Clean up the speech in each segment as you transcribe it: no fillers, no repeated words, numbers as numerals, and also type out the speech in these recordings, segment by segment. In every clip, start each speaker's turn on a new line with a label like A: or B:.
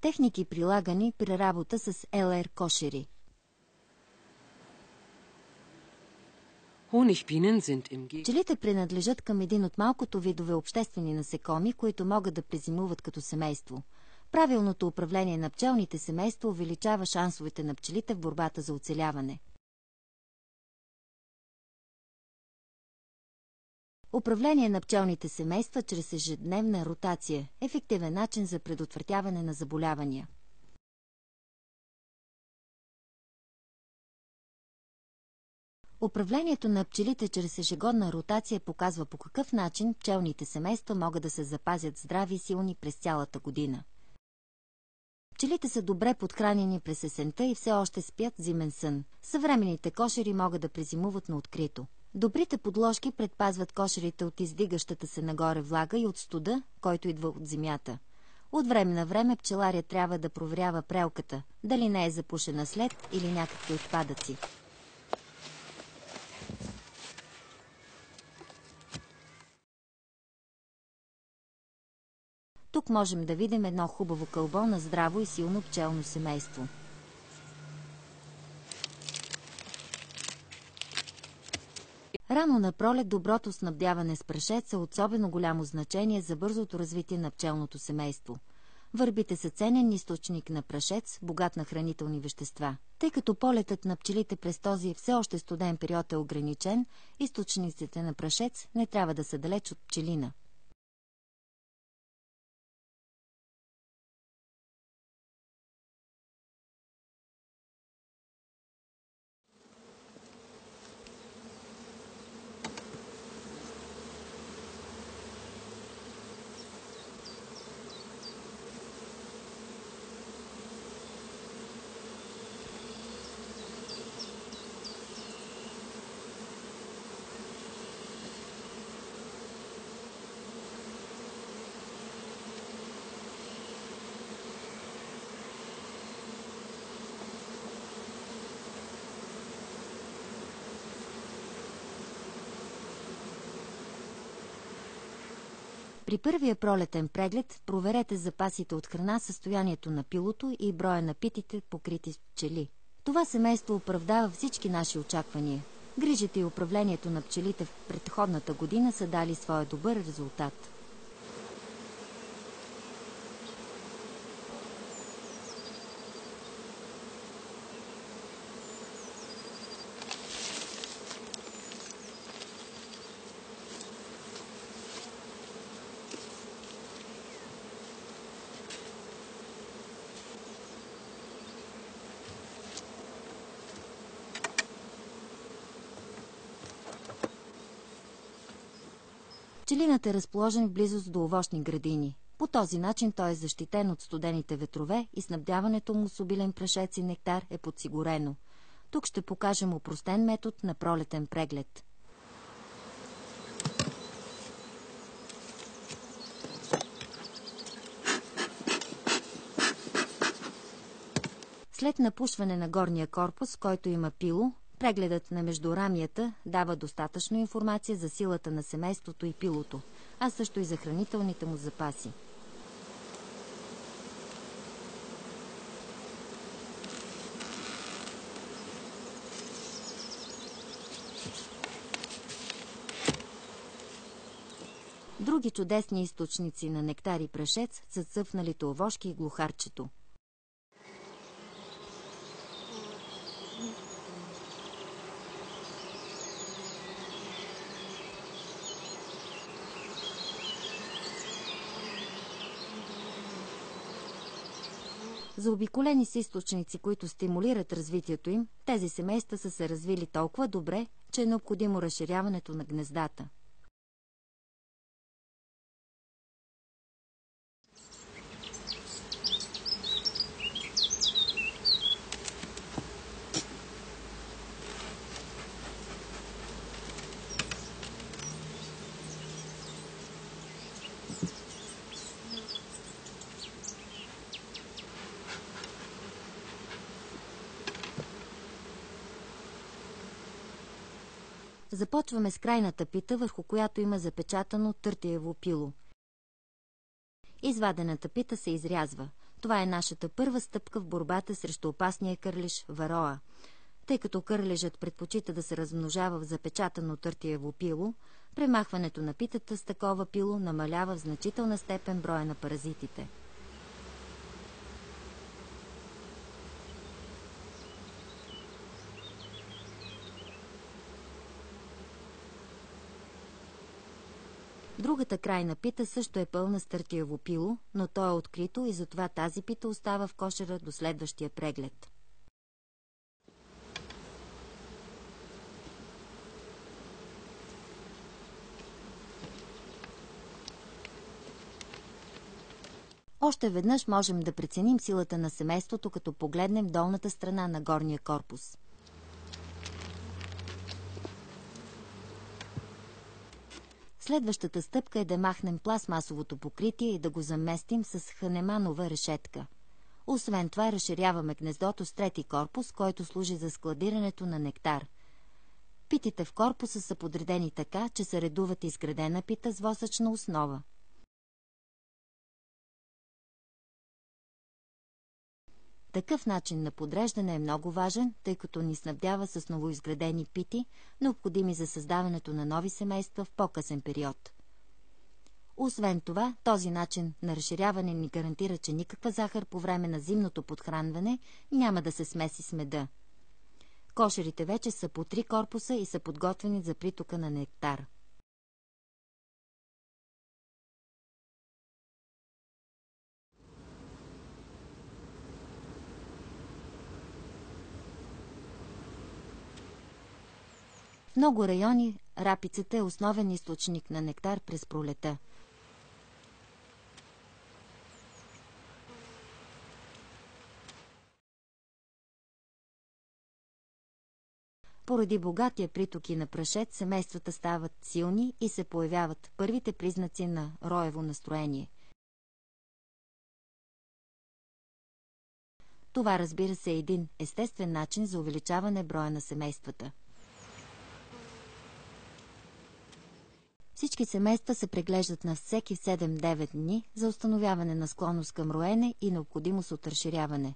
A: Техники прилагани при работа с ЛР кошери. Пчелите принадлежат към един от малкото видове обществени насекоми, които могат да презимуват като семейство. Правилното управление на пчелните семейства увеличава шансовете на пчелите в борбата за оцеляване. Управление на пчелните семейства чрез ежедневна ротация – ефективен начин за предотвратяване на заболявания. Управлението на пчелите чрез ежегодна ротация показва по какъв начин пчелните семейства могат да се запазят здрави и силни през цялата година. Пчелите са добре подхранени през есента и все още спят зимен сън. Съвременните кошери могат да презимуват на открито. Добрите подложки предпазват кошерите от издигащата се нагоре влага и от студа, който идва от земята. От време на време пчеларят трябва да проверява прелката, дали не е запушена след или някакви отпадъци. Тук можем да видим едно хубаво кълбо на здраво и силно пчелно семейство. Рано на пролет доброто снабдяване с прашец е особено голямо значение за бързото развитие на пчелното семейство. Върбите са ценен източник на прашец, богат на хранителни вещества. Тъй като полетът на пчелите през този все още студен период е ограничен, източниците на прашец не трябва да са далеч от пчелина. При първия пролетен преглед проверете запасите от храна, състоянието на пилото и броя на питите покрити с пчели. Това семейство оправдава всички наши очаквания. Грижите и управлението на пчелите в предходната година са дали своя добър резултат. Пчелинът е разположен в близост до овощни градини. По този начин той е защитен от студените ветрове и снабдяването му с обилен прашец и нектар е подсигурено. Тук ще покажем опростен метод на пролетен преглед. След напушване на горния корпус, който има пило, прегледът на междурамията дава достатъчно информация за силата на семейството и пилото, а също и за хранителните му запаси. Други чудесни източници на нектар и прашец са цъфналите овошки и глухарчето. Заобиколени с източници, които стимулират развитието им, тези семейства са се развили толкова добре, че е необходимо разширяването на гнездата. Започваме с крайната пита, върху която има запечатано търтеево пило. Извадената пита се изрязва. Това е нашата първа стъпка в борбата срещу опасния кърлеж вароа. Тъй като кърлежът предпочита да се размножава в запечатано търтиево пило, премахването на питата с такова пило намалява в значителна степен броя на паразитите. Другата крайна пита също е пълна с търтиево пило, но то е открито и затова тази пита остава в кошера до следващия преглед. Още веднъж можем да преценим силата на семейството, като погледнем долната страна на горния корпус. Следващата стъпка е да махнем пластмасовото покритие и да го заместим с ханеманова решетка. Освен това, разширяваме гнездото с трети корпус, който служи за складирането на нектар. Питите в корпуса са подредени така, че се редуват изградена пита с восъчна основа. Такъв начин на подреждане е много важен, тъй като ни снабдява с новоизградени пити, необходими за създаването на нови семейства в по-късен период. Освен това, този начин на разширяване ни гарантира, че никаква захар по време на зимното подхранване няма да се смеси с меда. Кошерите вече са по 3 корпуса и са подготвени за притока на нектар. В много райони рапицата е основен източник на нектар през пролета. Поради богатия притоки на прашец, семействата стават силни и се появяват първите признаци на роево настроение. Това, разбира се, е един естествен начин за увеличаване броя на семействата. Всички семейства се преглеждат на всеки 7-9 дни за установяване на склонност към роене и необходимост от разширяване.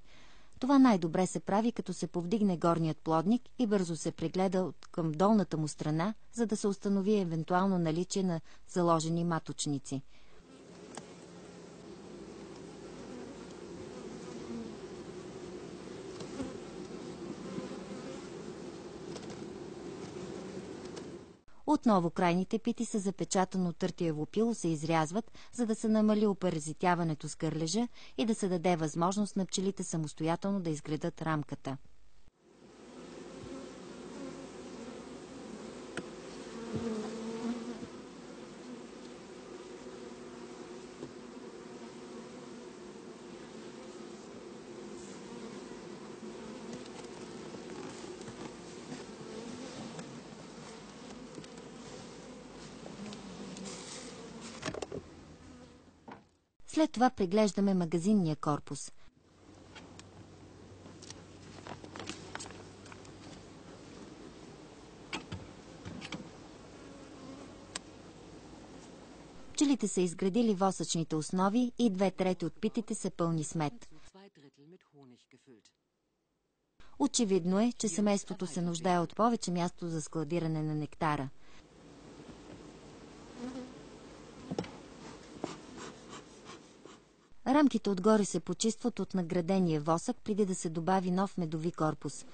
A: Това най-добре се прави, като се повдигне горният плодник и бързо се прегледа към долната му страна, за да се установи евентуално наличие на заложени маточници. Отново крайните пити с запечатано търтиево пило се изрязват, за да се намали опаразитяването с кърлежа и да се даде възможност на пчелите самостоятелно да изградат рамката. След това преглеждаме магазинния корпус. Пчелите са изградили восъчните основи и 2/3 от питите са пълни с мед. Очевидно е, че семейството се нуждае от повече място за складиране на нектара. Рамките отгоре се почистват от наградения восък, преди да се добави нов медови корпус.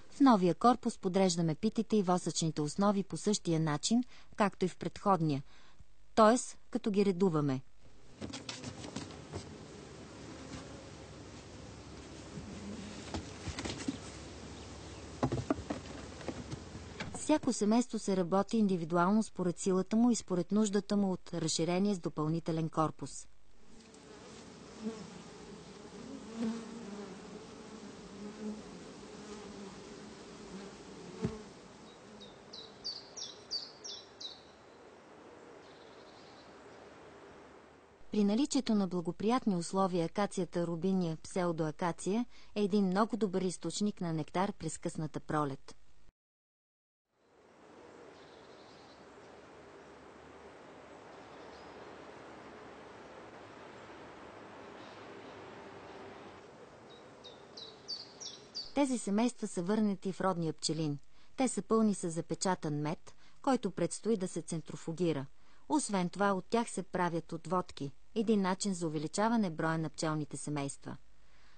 A: В новия корпус подреждаме питите и восъчните основи по същия начин, както и в предходния, т.е. като ги редуваме. Всяко семейство се работи индивидуално според силата му и според нуждата му от разширение с допълнителен корпус. При наличието на благоприятни условия акацията рубиния псевдоакация е един много добър източник на нектар през късната пролет. Тези семейства са върнати в родния пчелин. Те са пълни с запечатан мед, който предстои да се центрофугира. Освен това, от тях се правят отводки, един начин за увеличаване броя на пчелните семейства.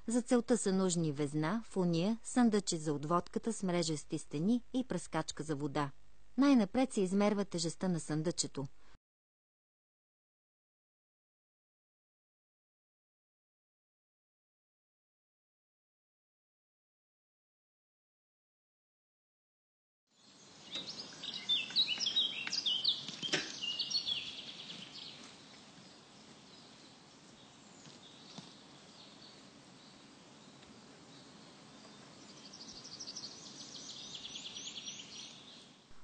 A: За целта са нужни везна, фуния, съндъче за отводката с мрежести стени и пръскачка за вода. Най-напред се измерва тежестта на съндъчето.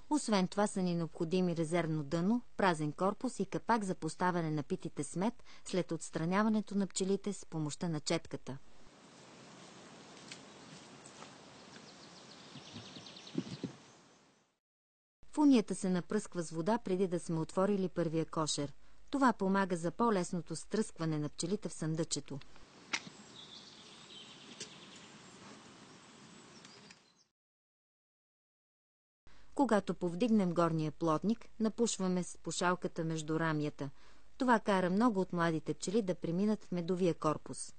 A: Освен това са ни необходими резервно дъно, празен корпус и капак за поставяне на питите с мед след отстраняването на пчелите с помощта на четката. Фунията се напръсква с вода преди да сме отворили първия кошер. Това помага за по-лесното стръскване на пчелите в съндъчето. Когато повдигнем горния плотник, напушваме с пушалката между рамията. Това кара много от младите пчели да преминат в медовия корпус.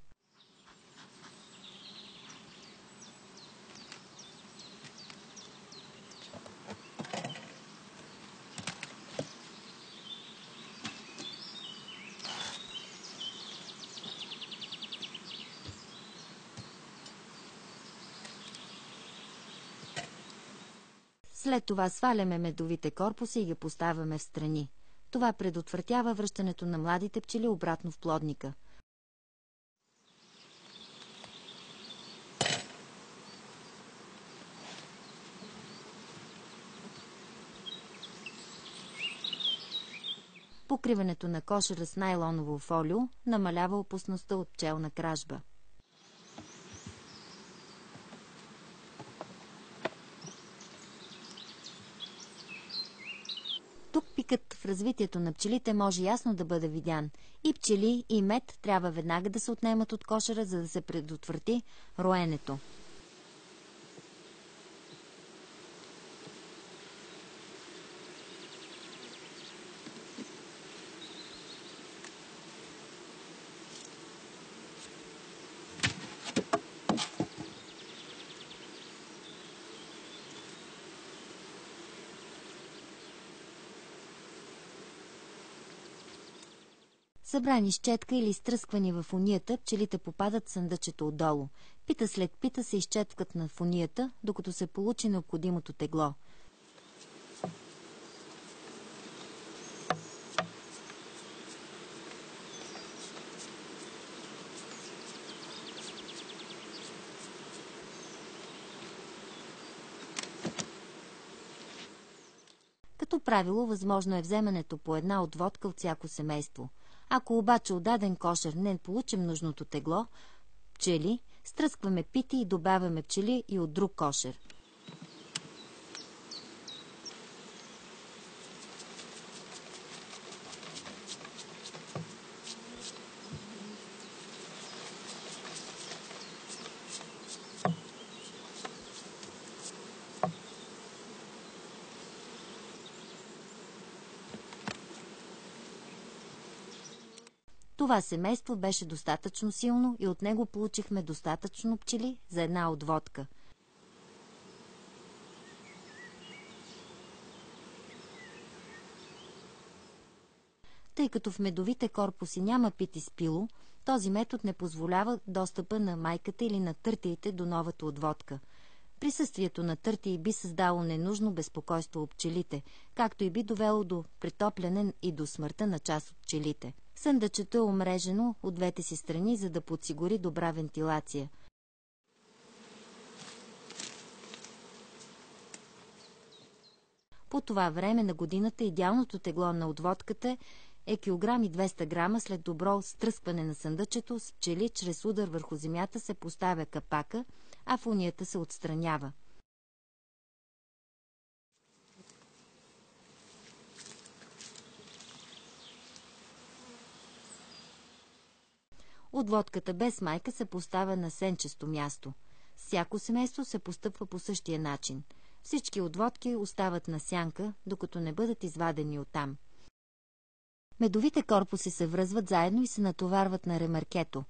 A: След това сваляме медовите корпуси и ги поставяме в страни. Това предотвратява връщането на младите пчели обратно в плодника. Покриването на кошера с найлоново фолио намалява опасността от пчелна кражба. Тук пикът в развитието на пчелите може ясно да бъде видян. И пчели, и мед трябва веднага да се отнемат от кошера, за да се предотврати роенето. Събрани с четка или изтръсквани в фунията, пчелите попадат в съндъчето отдолу. Пита след пита се изчеткват на фунията, докато се получи необходимото тегло. Като правило, възможно е вземането по една отводка от всяко семейство. Ако обаче от даден кошер не получим нужното тегло пчели, стръскваме пити и добавяме пчели и от друг кошер. Това семейство беше достатъчно силно и от него получихме достатъчно пчели за една отводка. Тъй като в медовите корпуси няма пити с пило, този метод не позволява достъпа на майката или на търтиите до новата отводка. Присъствието на търтии би създало ненужно безпокойство у пчелите, както и би довело до претопляне и до смъртта на част от пчелите. Съндъчето е омрежено от двете си страни, за да подсигури добра вентилация. По това време на годината идеалното тегло на отводката е 1,2 кг. След добро стръскване на съндъчето с пчели чрез удар върху земята се поставя капака, а фунията се отстранява. Отводката без майка се поставя на сенчесто място. Всяко семейство се постъпва по същия начин. Всички отводки остават на сянка, докато не бъдат извадени оттам. Медовите корпуси се връзват заедно и се натоварват на ремаркето.